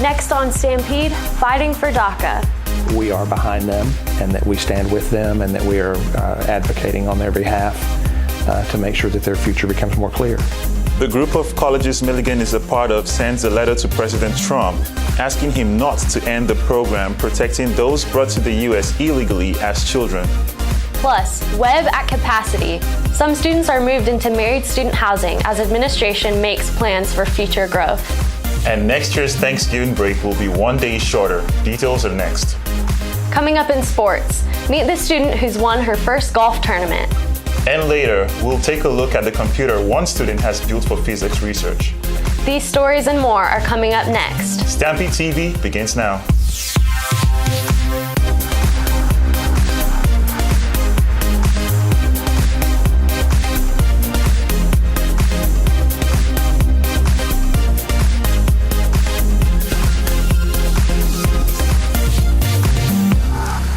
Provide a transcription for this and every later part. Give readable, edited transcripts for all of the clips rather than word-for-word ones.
Next on Stampede, fighting for DACA. We are behind them and that we stand with them and that we are advocating on their behalf to make sure that their future becomes more clear. The group of colleges Milligan is a part of sends a letter to President Trump asking him not to end the program protecting those brought to the U.S. illegally as children. Plus, web at capacity. Some students are moved into married student housing as administration makes plans for future growth. And next year's Thanksgiving break will be 1 day shorter. Details are next. Coming up in sports, meet the student who's won her first golf tournament. And later, we'll take a look at the computer one student has built for physics research. These stories and more are coming up next. StampedeTV begins now.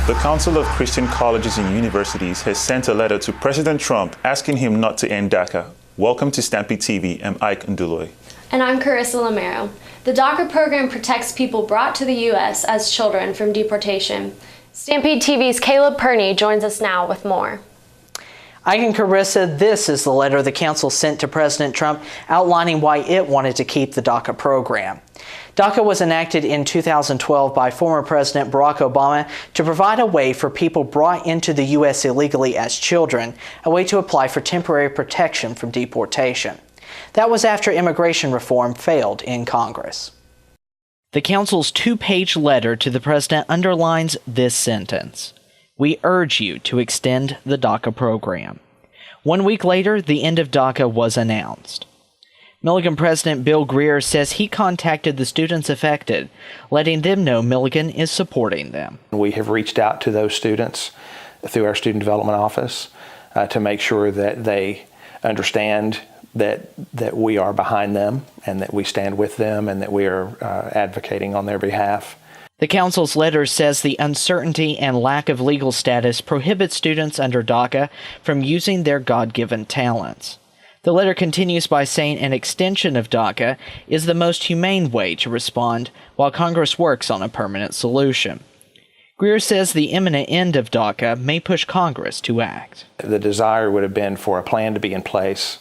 The Council of Christian Colleges and Universities has sent a letter to President Trump asking him not to end DACA. Welcome to StampedeTV. I'm Ike Nduloy. And I'm Carissa Lamero. The DACA program protects people brought to the U.S. as children from deportation. StampedeTV's Caleb Perney joins us now with more. Ike and Carissa, this is the letter the council sent to President Trump outlining why it wanted to keep the DACA program. DACA was enacted in 2012 by former President Barack Obama to provide a way for people brought into the U.S. illegally as children, a way to apply for temporary protection from deportation. That was after immigration reform failed in Congress. The council's two-page letter to the president underlines this sentence: "We urge you to extend the DACA program." 1 week later, the end of DACA was announced. Milligan President Bill Greer says he contacted the students affected, letting them know Milligan is supporting them. We have reached out to those students through our Student Development Office to make sure that they understand that we are behind them and that we stand with them and that we are advocating on their behalf. The council's letter says the uncertainty and lack of legal status prohibits students under DACA from using their God-given talents. The letter continues by saying an extension of DACA is the most humane way to respond while Congress works on a permanent solution. Greer says the imminent end of DACA may push Congress to act. The desire would have been for a plan to be in place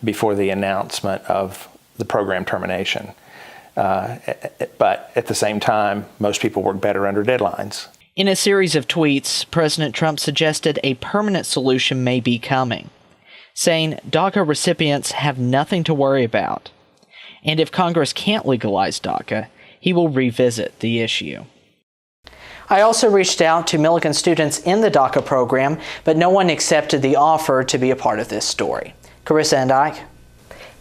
before the announcement of the program termination. But at the same time, most people work better under deadlines. In a series of tweets, President Trump suggested a permanent solution may be coming, saying DACA recipients have nothing to worry about. And if Congress can't legalize DACA, he will revisit the issue. I also reached out to Milligan students in the DACA program, but no one accepted the offer to be a part of this story. Carissa and Ike.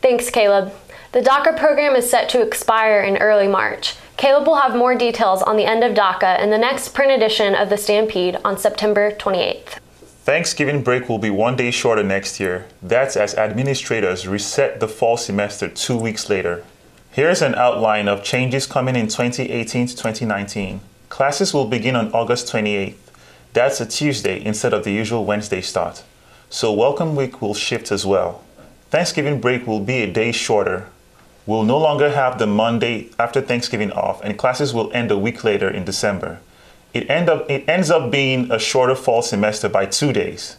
Thanks, Caleb. The DACA program is set to expire in early March. Caleb will have more details on the end of DACA in the next print edition of the Stampede on September 28th. Thanksgiving break will be 1 day shorter next year. That's as administrators reset the fall semester 2 weeks later. Here's an outline of changes coming in 2018 to 2019. Classes will begin on August 28th. That's a Tuesday instead of the usual Wednesday start. So welcome week will shift as well. Thanksgiving break will be a day shorter. We'll no longer have the Monday after Thanksgiving off, and classes will end a week later in December. It ends up being a shorter fall semester by 2 days.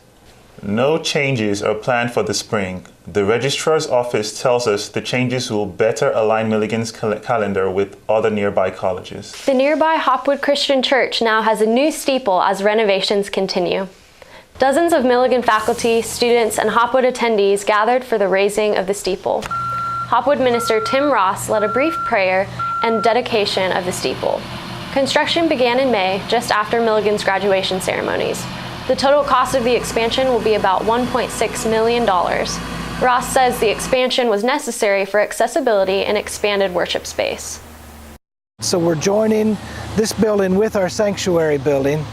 No changes are planned for the spring. The registrar's office tells us the changes will better align Milligan's calendar with other nearby colleges. The nearby Hopwood Christian Church now has a new steeple as renovations continue. Dozens of Milligan faculty, students, and Hopwood attendees gathered for the raising of the steeple. Hopwood minister Tim Ross led a brief prayer and dedication of the steeple. Construction began in May, just after Milligan's graduation ceremonies. The total cost of the expansion will be about $1.6 million. Ross says the expansion was necessary for accessibility and expanded worship space. So we're joining this building with our sanctuary building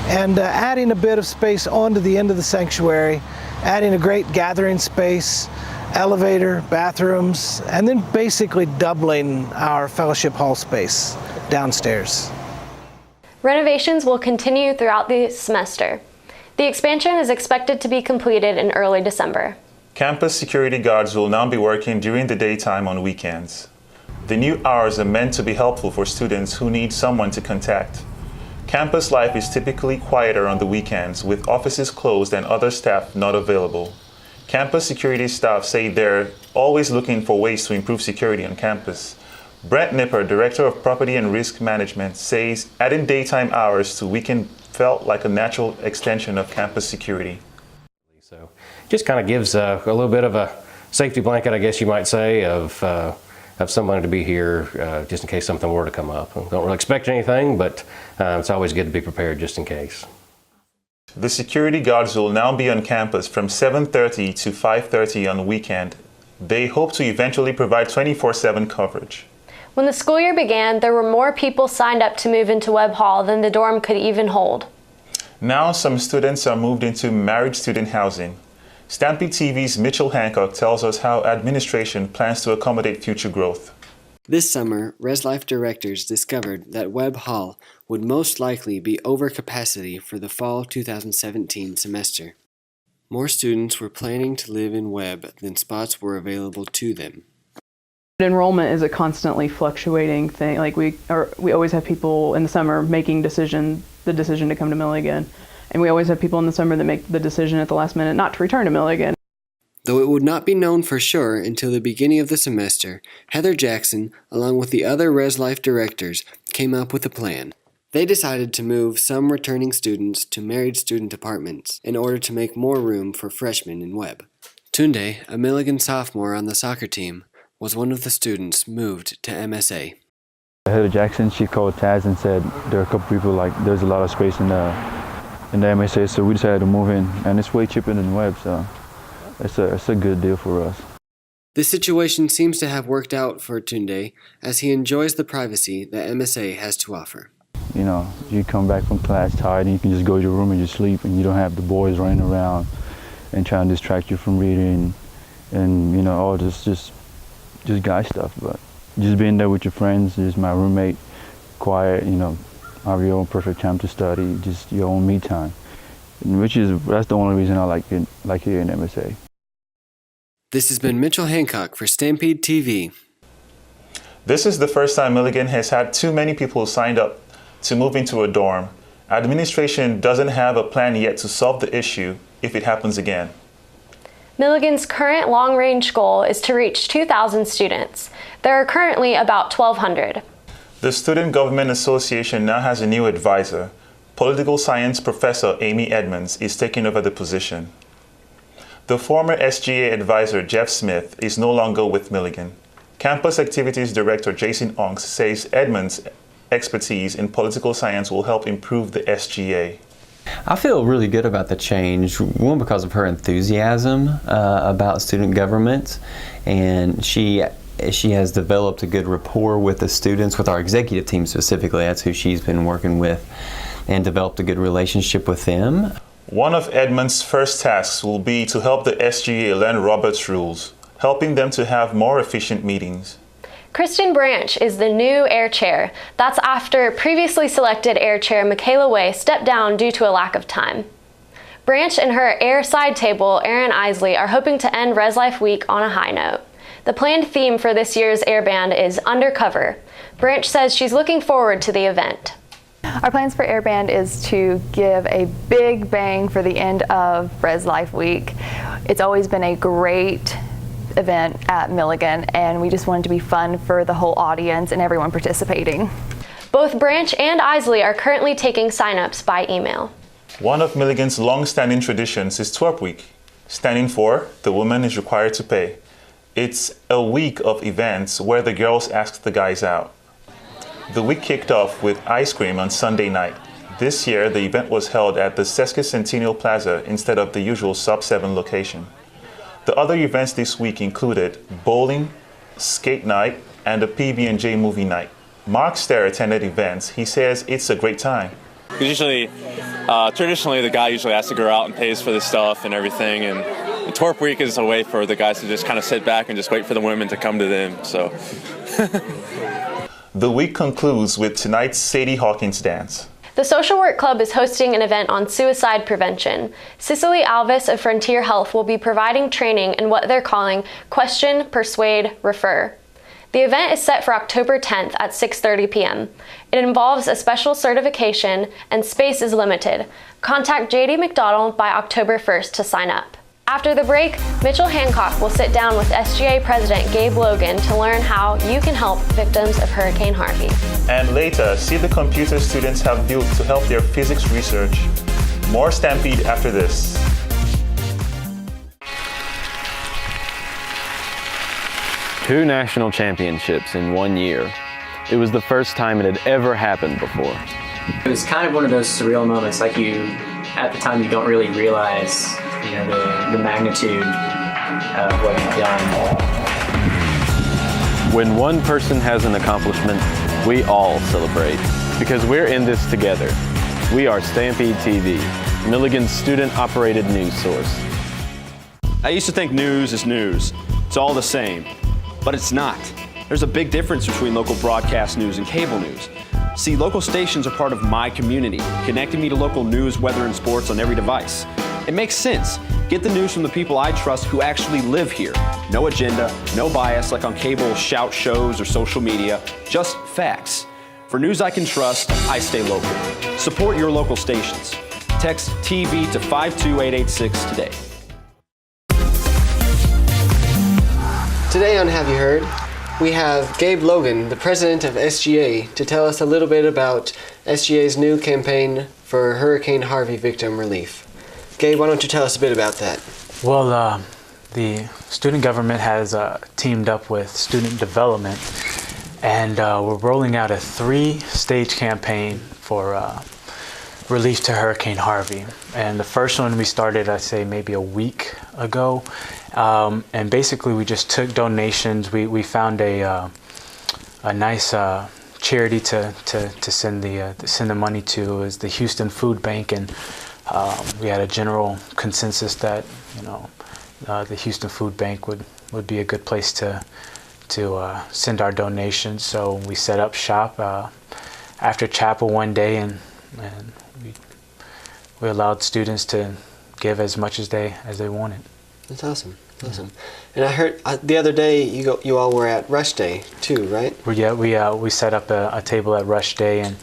and adding a bit of space onto the end of the sanctuary, adding a great gathering space, elevator, bathrooms, and then basically doubling our fellowship hall space downstairs. Renovations will continue throughout the semester. The expansion is expected to be completed in early December. Campus security guards will now be working during the daytime on weekends. The new hours are meant to be helpful for students who need someone to contact. Campus life is typically quieter on the weekends, with offices closed and other staff not available. Campus security staff say they're always looking for ways to improve security on campus. Brent Nipper, Director of Property and Risk Management, says adding daytime hours to weekend felt like a natural extension of campus security. So just kind of gives a little bit of a safety blanket, I guess you might say, of somebody to be here just in case something were to come up. Don't really expect anything, but it's always good to be prepared just in case. The security guards will now be on campus from 7:30 to 5:30 on the weekend. They hope to eventually provide 24/7 coverage. When the school year began, there were more people signed up to move into Webb Hall than the dorm could even hold. Now some students are moved into married student housing. StampedeTV's Mitchell Hancock tells us how administration plans to accommodate future growth. This summer, ResLife directors discovered that Webb Hall would most likely be over capacity for the fall 2017 semester. More students were planning to live in Webb than spots were available to them. Enrollment is a constantly fluctuating thing. Like we always have people in the summer making the decision to come to Milligan. And we always have people in the summer that make the decision at the last minute not to return to Milligan. Though it would not be known for sure until the beginning of the semester, Heather Jackson, along with the other ResLife directors, came up with a plan. They decided to move some returning students to married student apartments in order to make more room for freshmen in Webb. Tunde, a Milligan sophomore on the soccer team, was one of the students moved to MSA. Heather Jackson, she called Taz and said there are a couple people, like there's a lot of space in the MSA, so we decided to move in, and it's way cheaper than Webb, so it's a good deal for us. This situation seems to have worked out for Tunde, as he enjoys the privacy that MSA has to offer. You know, you come back from class tired and you can just go to your room and just sleep, and you don't have the boys running around and trying to distract you from reading and, you know, all just guy stuff. But just being there with your friends, just my roommate, quiet, you know, have your own perfect time to study, just your own me time. That's the only reason I like here in MSA. This has been Mitchell Hancock for StampedeTV. This is the first time Milligan has had too many people signed up to move into a dorm. Administration doesn't have a plan yet to solve the issue if it happens again. Milligan's current long-range goal is to reach 2,000 students. There are currently about 1,200. The Student Government Association now has a new advisor. Political science professor Amy Edmonds is taking over the position. The former SGA advisor Jeff Smith is no longer with Milligan. Campus Activities Director Jason Onks says Edmonds' expertise in political science will help improve the SGA. I feel really good about the change, one because of her enthusiasm about student government, and she has developed a good rapport with the students, with our executive team specifically. That's who she's been working with, and developed a good relationship with them. One of Edmonds' first tasks will be to help the SGA learn Robert's rules, helping them to have more efficient meetings. Kristen Branch is the new air chair. That's after previously selected air chair Michaela Way stepped down due to a lack of time. Branch and her air side table, Aaron Isley, are hoping to end ResLife Week on a high note. The planned theme for this year's air band is Undercover. Branch says she's looking forward to the event. Our plans for Air Band is to give a big bang for the end of ResLife Week. It's always been a great event at Milligan, and we just wanted to be fun for the whole audience and everyone participating. Both Branch and Isley are currently taking sign-ups by email. One of Milligan's long-standing traditions is Twerp Week, standing for The Woman is Required to Pay. It's a week of events where the girls ask the guys out. The week kicked off with ice cream on Sunday night. This year, the event was held at the Sesquicentennial Plaza instead of the usual Sub 7 location. The other events this week included bowling, skate night, and a PB&J movie night. Mark Stair attended events. He says it's a great time. Usually, traditionally, the guy usually has to go out and pays for the stuff and everything, and Twerp Week is a way for the guys to just kind of sit back and just wait for the women to come to them. So. The week concludes with tonight's Sadie Hawkins dance. The Social Work Club is hosting an event on suicide prevention. Cicely Alvis of Frontier Health will be providing training in what they're calling Question, Persuade, Refer. The event is set for October 10th at 6:30 p.m. It involves a special certification and space is limited. Contact JD McDonald by October 1st to sign up. After the break, Mitchell Hancock will sit down with SGA President Gabe Logan to learn how you can help victims of Hurricane Harvey. And later, see the computer students have built to help their physics research. More Stampede after this. Two national championships in 1 year. It was the first time it had ever happened before. It was kind of one of those surreal moments, like at the time you don't really realize, the magnitude of what you've done. When one person has an accomplishment, we all celebrate, because we're in this together. We are StampedeTV, Milligan's student-operated news source. I used to think news is news. It's all the same, but it's not. There's a big difference between local broadcast news and cable news. See, local stations are part of my community, connecting me to local news, weather, and sports on every device. It makes sense. Get the news from the people I trust who actually live here. No agenda, no bias like on cable shout shows or social media, just facts. For news I can trust, I stay local. Support your local stations. Text TV to 52886 today. Today on Have You Heard, we have Gabe Logan, the president of SGA, to tell us a little bit about SGA's new campaign for Hurricane Harvey victim relief. Gabe, why don't you tell us a bit about that? Well, the student government has teamed up with student development, and we're rolling out a 3-stage campaign for relief to Hurricane Harvey. And the first one we started, I'd say, maybe a week ago. And basically, we just took donations. We found a nice charity to send the money to. It was the Houston Food Bank, and we had a general consensus that the Houston Food Bank would be a good place to send our donations. So we set up shop after chapel one day, and we allowed students to give as much as they wanted. That's awesome. Awesome. And I heard the other day you all were at Rush Day too, right? We set up a table at Rush Day and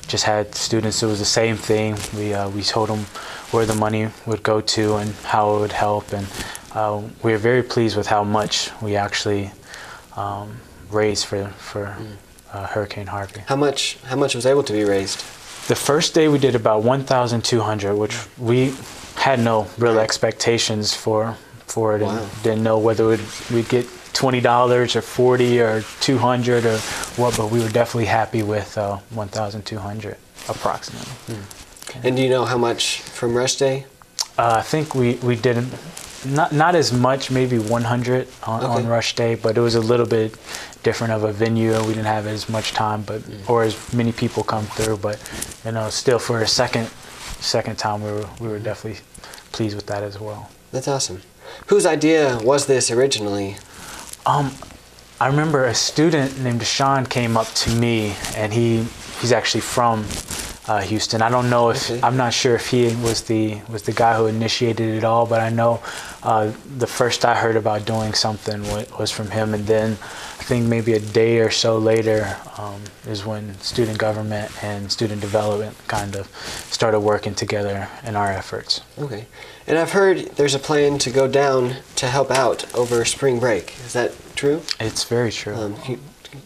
just had students. It was the same thing. We told them where the money would go to and how it would help, and we were very pleased with how much we actually raised for Hurricane Harvey. How much was able to be raised? The first day we did about 1,200, which we had no real expectations for it, and didn't know whether we'd get $20 or $40 or $200 or what, but we were definitely happy with 1,200 approximately. Okay. And do you know how much from Rush Day? I think we didn't, not as much, maybe 100 on Rush Day, but it was a little bit different of a venue. We didn't have as much time, or as many people come through, but still for a second time we were definitely pleased with that as well. That's awesome. Whose idea was this originally? I remember a student named Deshaun came up to me, and he's actually from Houston. I don't know if I'm not sure if he was the guy who initiated it all, but I know the first I heard about doing something was from him, and then I think maybe a day or so later is when student government and student development kind of started working together in our efforts. Okay. And I've heard there's a plan to go down to help out over spring break. Is that true? It's very true.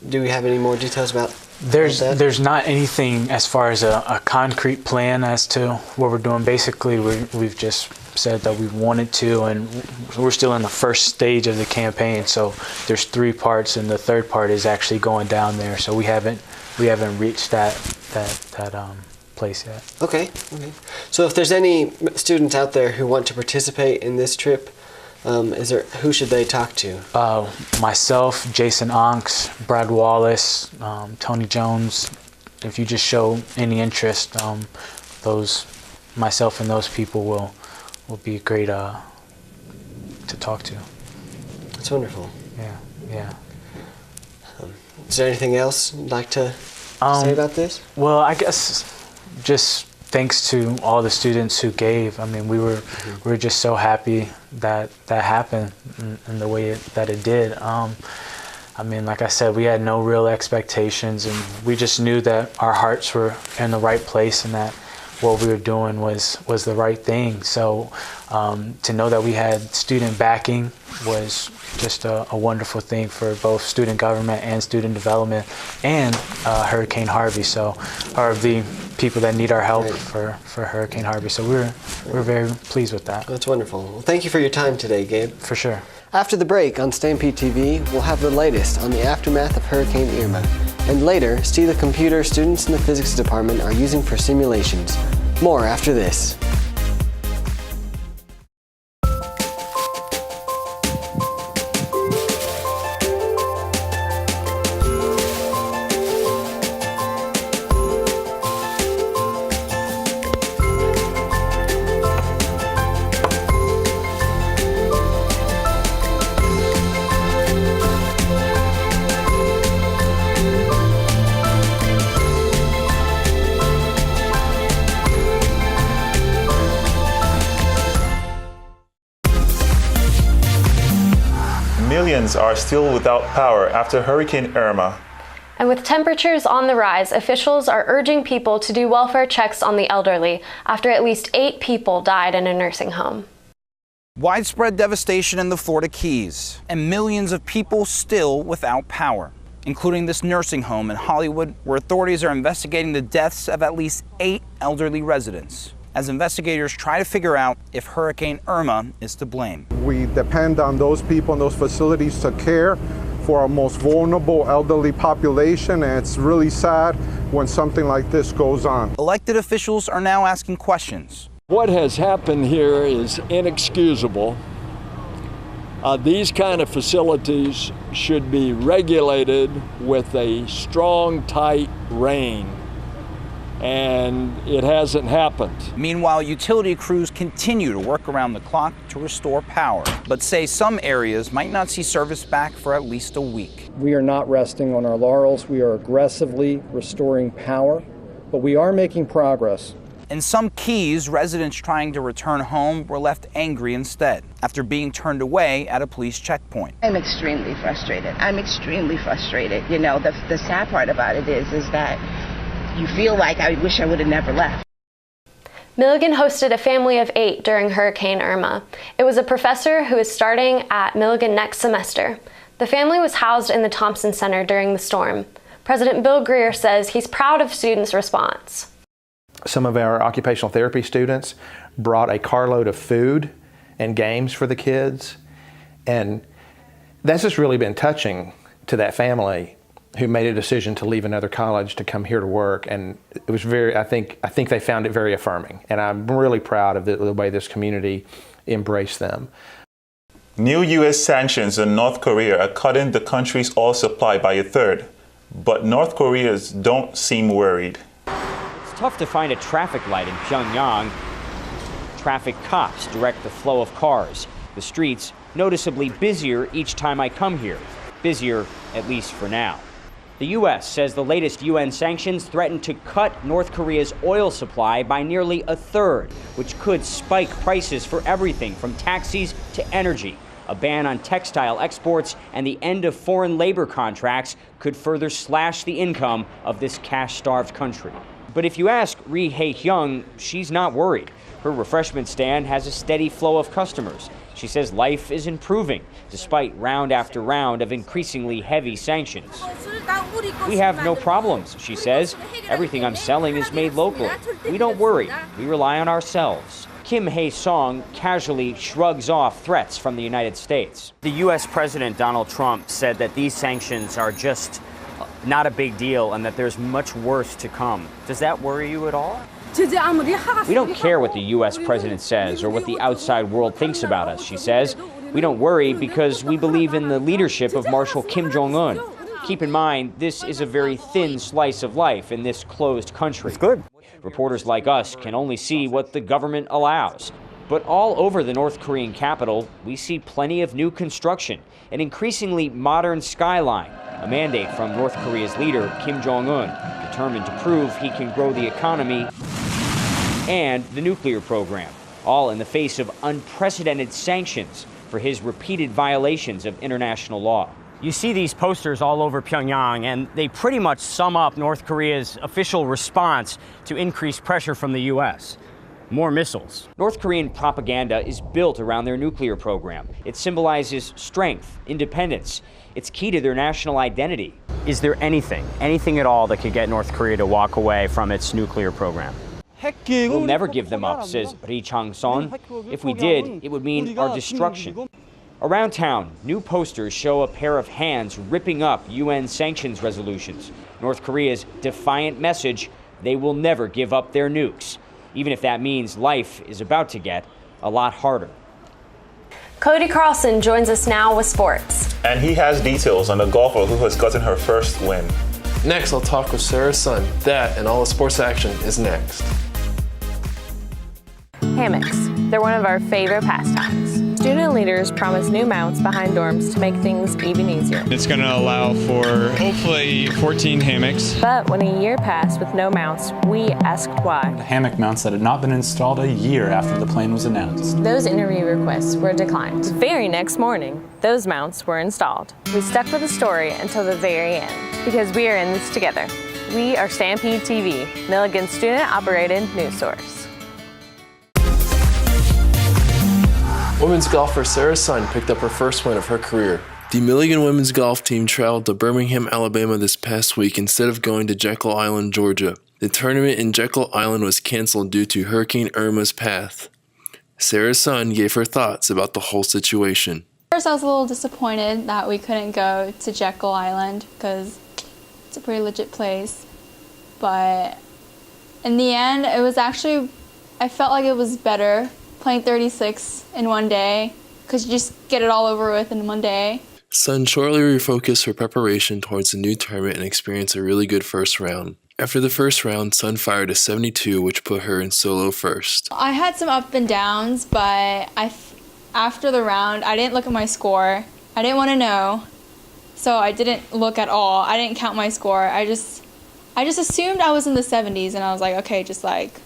Do we have any more details about There's not anything as far as a concrete plan as to what we're doing. Basically, we've just said that we wanted to, and we're still in the first stage of the campaign. So there's 3 parts, and the third part is actually going down there. So we haven't reached that place yet. Okay. So if there's any students out there who want to participate in this trip, who should they talk to? Myself, Jason Onks, Brad Wallace, Tony Jones. If you just show any interest, myself and those people will be great to talk to. That's wonderful. Yeah. Is there anything else you'd like to say about this? Well, I guess just thanks to all the students who gave. I mean, we were just so happy that happened in the way that it did. I mean, like I said, we had no real expectations, and we just knew that our hearts were in the right place and that what we were doing was the right thing. So to know that we had student backing was just a wonderful thing for both student government and student development and Hurricane Harvey. So, or the people that need our help for Hurricane Harvey. So we're very pleased with that. That's wonderful. Well, thank you for your time today, Gabe. For sure. After the break on Stampede TV, we'll have the latest on the aftermath of Hurricane Irma. And later, see the computer students in the physics department are using for simulations. More after this. Millions are still without power after Hurricane Irma. And with temperatures on the rise, officials are urging people to do welfare checks on the elderly after at least 8 people died in a nursing home. Widespread devastation in the Florida Keys, and millions of people still without power, including this nursing home in Hollywood, where authorities are investigating the deaths of at least 8 elderly residents, as investigators try to figure out if Hurricane Irma is to blame. We depend on those people and those facilities to care for our most vulnerable elderly population, and it's really sad when something like this goes on. Elected officials are now asking questions. What has happened here is inexcusable. These kind of facilities should be regulated with a strong, tight rein, and it hasn't happened. Meanwhile, utility crews continue to work around the clock to restore power, but say some areas might not see service back for at least a week. We are not resting on our laurels. We are aggressively restoring power, but we are making progress. In some Keys, residents trying to return home were left angry instead after being turned away at a police checkpoint. I'm extremely frustrated. You know, the sad part about it is that you feel like I wish I would have never left. Milligan hosted a family of 8 during Hurricane Irma. It was a professor who is starting at Milligan next semester. The family was housed in the Thompson Center during the storm. President Bill Greer says he's proud of students' response. Some of our occupational therapy students brought a carload of food and games for the kids, and that's just really been touching to that family who made a decision to leave another college to come here to work. And it was I think they found it very affirming, and I'm really proud of the way this community embraced them. New U.S. sanctions on North Korea are cutting the country's oil supply by 1/3, but North Koreans don't seem worried. It's tough to find a traffic light in Pyongyang. Traffic cops direct the flow of cars. The streets noticeably busier each time I come here. Busier, at least for now. The U.S. says the latest UN sanctions threaten to cut North Korea's oil supply by nearly 1/3, which could spike prices for everything from taxis to energy. A ban on textile exports and the end of foreign labor contracts could further slash the income of this cash-starved country. But if you ask Ri Hae-hyung, she's not worried. Her refreshment stand has a steady flow of customers. She says life is improving, despite round after round of increasingly heavy sanctions. We have no problems, she says. Everything I'm selling is made locally. We don't worry. We rely on ourselves. Kim Hae-song casually shrugs off threats from the United States. The U.S. President Donald Trump said that these sanctions are just not a big deal and that there's much worse to come. Does that worry you at all? We don't care what the U.S. president says or what the outside world thinks about us, she says. We don't worry because we believe in the leadership of Marshal Kim Jong-un. Keep in mind, this is a very thin slice of life in this closed country. It's good. Reporters like us can only see what the government allows. But all over the North Korean capital, we see plenty of new construction, an increasingly modern skyline, a mandate from North Korea's leader, Kim Jong-un, determined to prove he can grow the economy and the nuclear program, all in the face of unprecedented sanctions for his repeated violations of international law. You see these posters all over Pyongyang, and they pretty much sum up North Korea's official response to increased pressure from the U.S. More missiles. North Korean propaganda is built around their nuclear program. It symbolizes strength, independence. It's key to their national identity. Is there anything at all that could get North Korea to walk away from its nuclear program? We'll never give them up, says Ri Chang-son. If we did, it would mean our destruction. Around town, new posters show a pair of hands ripping up UN sanctions resolutions. North Korea's defiant message, they will never give up their nukes, even if that means life is about to get a lot harder. Cody Carlson joins us now with sports. And he has details on the golfer who has gotten her first win. Next, I'll talk with Sarah's son. That and all the sports action is next. Hammocks. They're one of our favorite pastimes. Student leaders promise new mounts behind dorms to make things even easier. It's going to allow for hopefully 14 hammocks. But when a year passed with no mounts, we asked why. The hammock mounts that had not been installed a year after the plan was announced. Those interview requests were declined. The very next morning, those mounts were installed. We stuck with the story until the very end, because we are in this together. We are Stampede TV, Milligan's student-operated news source. Women's golfer Sarah Sun picked up her first win of her career. The Milligan women's golf team traveled to Birmingham, Alabama this past week instead of going to Jekyll Island, Georgia. The tournament in Jekyll Island was canceled due to Hurricane Irma's path. Sarah Sun gave her thoughts about the whole situation. First, I was a little disappointed that we couldn't go to Jekyll Island because it's a pretty legit place. But in the end, it was actually, I felt like it was better playing 36 in one day, because you just get it all over with in one day. Sun shortly refocused her preparation towards the new tournament and experienced a really good first round. After the first round, Sun fired a 72, which put her in solo first. I had some up and downs, but after the round, I didn't look at my score. I didn't want to know, so I didn't look at all. I didn't count my score. I just assumed I was in the 70s, and I was like, okay, just like,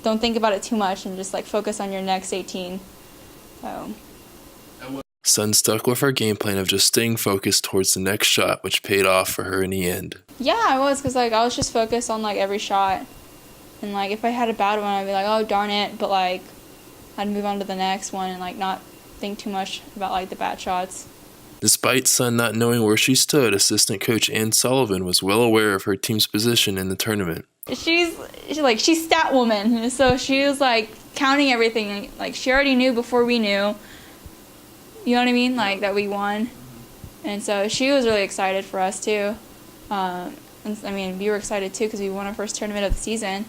don't think about it too much and just like focus on your next 18. So. Sun stuck with her game plan of just staying focused towards the next shot, which paid off for her in the end. Yeah, I was, because like I was just focused on like every shot, and like if I had a bad one, I'd be like, oh darn it, but like I'd move on to the next one and like not think too much about like the bad shots. Despite Sun not knowing where she stood, assistant coach Ann Sullivan was well aware of her team's position in the tournament. She's stat woman, so she was like counting everything. Like she already knew before we knew. You know what I mean? Like that we won, and so she was really excited for us too. And I mean, we were excited too because we won our first tournament of the season.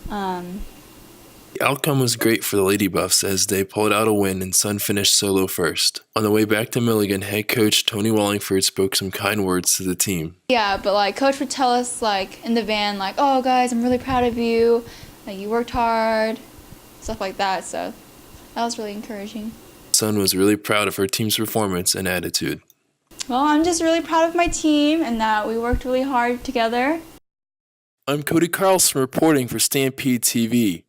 The outcome was great for the Lady Buffs as they pulled out a win and Sun finished solo first. On the way back to Milligan, head coach Tony Wallingford spoke some kind words to the team. Yeah, but like coach would tell us like in the van like, oh guys, I'm really proud of you. Like you worked hard, stuff like that. So that was really encouraging. Sun was really proud of her team's performance and attitude. Well, I'm just really proud of my team and that we worked really hard together. I'm Cody Carlson reporting for Stampede TV.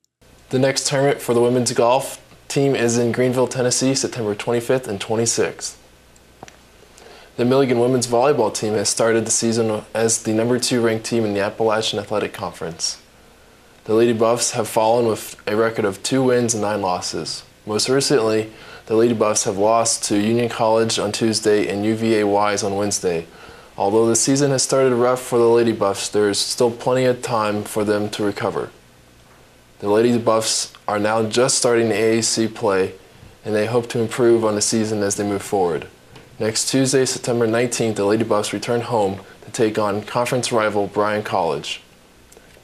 The next tournament for the women's golf team is in Greenville, Tennessee, September 25th and 26th. The Milligan women's volleyball team has started the season as the number 2 ranked team in the Appalachian Athletic Conference. The Lady Buffs have fallen with a record of 2 wins and 9 losses. Most recently, the Lady Buffs have lost to Union College on Tuesday and UVA Wise on Wednesday. Although the season has started rough for the Lady Buffs, there is still plenty of time for them to recover. The Lady Buffs are now just starting the AAC play, and they hope to improve on the season as they move forward. Next Tuesday, September 19th, the Lady Buffs return home to take on conference rival Bryan College.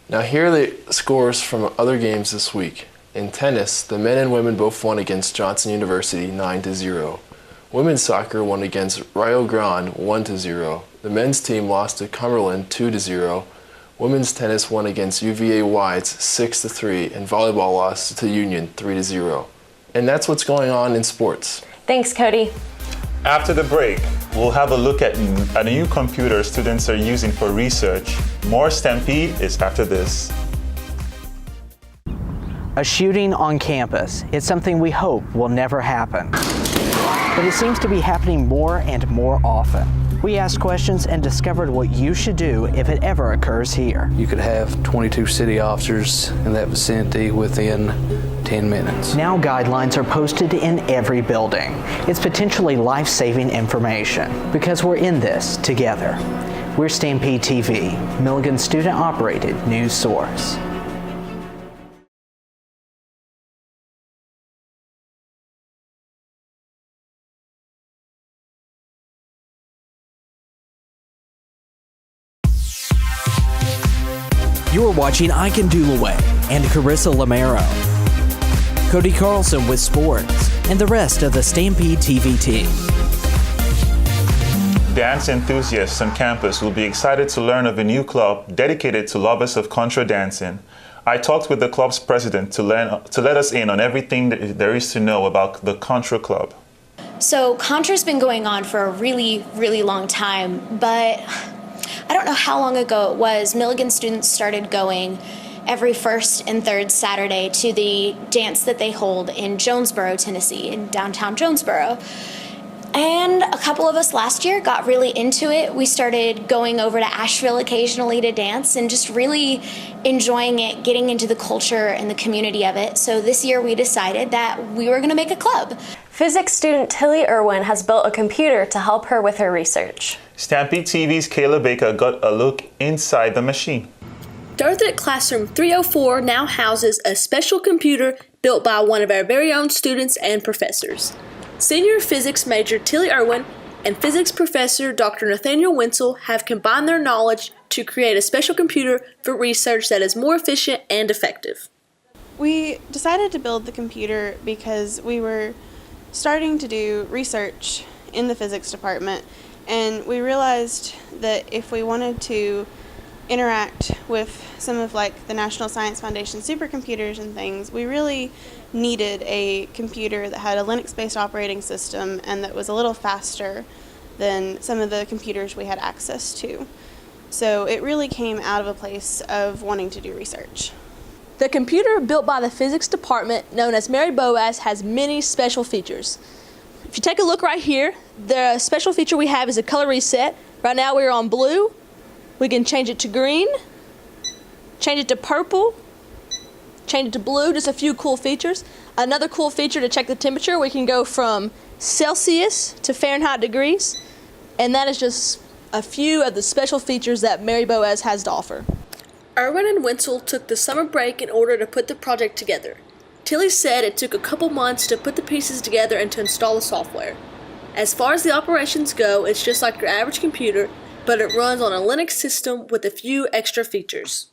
Now here are the scores from other games this week. In tennis, the men and women both won against Johnson University 9-0. Women's soccer won against Rio Grande 1-0. The men's team lost to Cumberland 2-0. Women's tennis won against UVA Wise 6-3, and volleyball lost to Union 3-0. And that's what's going on in sports. Thanks, Cody. After the break, we'll have a look at a new computer students are using for research. More Stampede is after this. A shooting on campus. It's something we hope will never happen. But it seems to be happening more and more often. We asked questions and discovered what you should do if it ever occurs here. You could have 22 city officers in that vicinity within 10 minutes. Now guidelines are posted in every building. It's potentially life-saving information because we're in this together. We're Stampede TV, Milligan's student-operated news source. You're watching I Can Do Away and Carissa Lamero, Cody Carlson with sports, and the rest of the Stampede TV team. Dance enthusiasts on campus will be excited to learn of a new club dedicated to lovers of contra dancing. I talked with the club's president to let us in on everything that there is to know about the Contra Club. So Contra's been going on for a really, really long time, but I don't know how long ago it was, Milligan students started going every first and third Saturday to the dance that they hold in Jonesboro, Tennessee, in downtown Jonesboro. And a couple of us last year got really into it. We started going over to Asheville occasionally to dance and just really enjoying it, getting into the culture and the community of it. So this year we decided that we were going to make a club. Physics student Tilly Irwin has built a computer to help her with her research. Stampede TV's Kayla Baker got a look inside the machine. Darthet Classroom 304 now houses a special computer built by one of our very own students and professors. Senior physics major Tilly Irwin and physics professor Dr. Nathaniel Wenzel have combined their knowledge to create a special computer for research that is more efficient and effective. We decided to build the computer because we were starting to do research in the physics department, and we realized that if we wanted to interact with some of the National Science Foundation supercomputers and things, we really needed a computer that had a Linux-based operating system and that was a little faster than some of the computers we had access to. So it really came out of a place of wanting to do research. The computer built by the physics department, known as Mary Boaz, has many special features. If you take a look right here, the special feature we have is a color reset. Right now we're on blue. We can change it to green, change it to purple, change it to blue, just a few cool features. Another cool feature to check the temperature, we can go from Celsius to Fahrenheit degrees, and that is just a few of the special features that Mary Boaz has to offer. Irwin and Wenzel took the summer break in order to put the project together. Tilly said it took a couple months to put the pieces together and to install the software. As far as the operations go, it's just like your average computer, but it runs on a Linux system with a few extra features.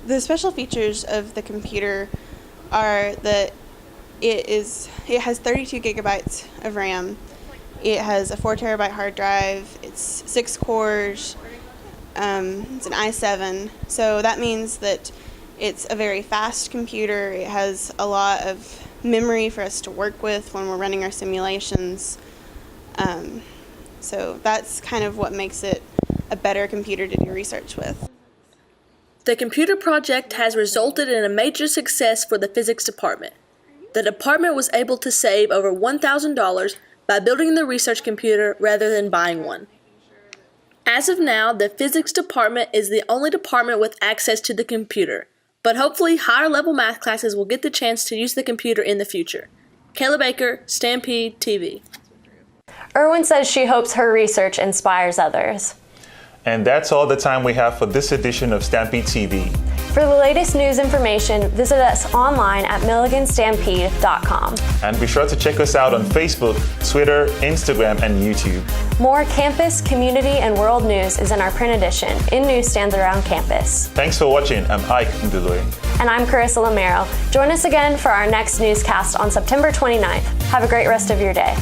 The special features of the computer are that it has 32 gigabytes of RAM. It has a 4 terabyte hard drive. It's 6 cores. It's an i7. So that means that it's a very fast computer. It has a lot of memory for us to work with when we're running our simulations. So that's kind of what makes it a better computer to do research with. The computer project has resulted in a major success for the physics department. The department was able to save over $1,000 by building the research computer rather than buying one. As of now, the physics department is the only department with access to the computer, but hopefully higher level math classes will get the chance to use the computer in the future. Kayla Baker, Stampede TV. Irwin says she hopes her research inspires others. And that's all the time we have for this edition of Stampede TV. For the latest news information, visit us online at milliganstampede.com. And be sure to check us out on Facebook, Twitter, Instagram, and YouTube. More campus, community, and world news is in our print edition in newsstands around campus. Thanks for watching. I'm Ike Ndului. And I'm Carissa Lamero. Join us again for our next newscast on September 29th. Have a great rest of your day.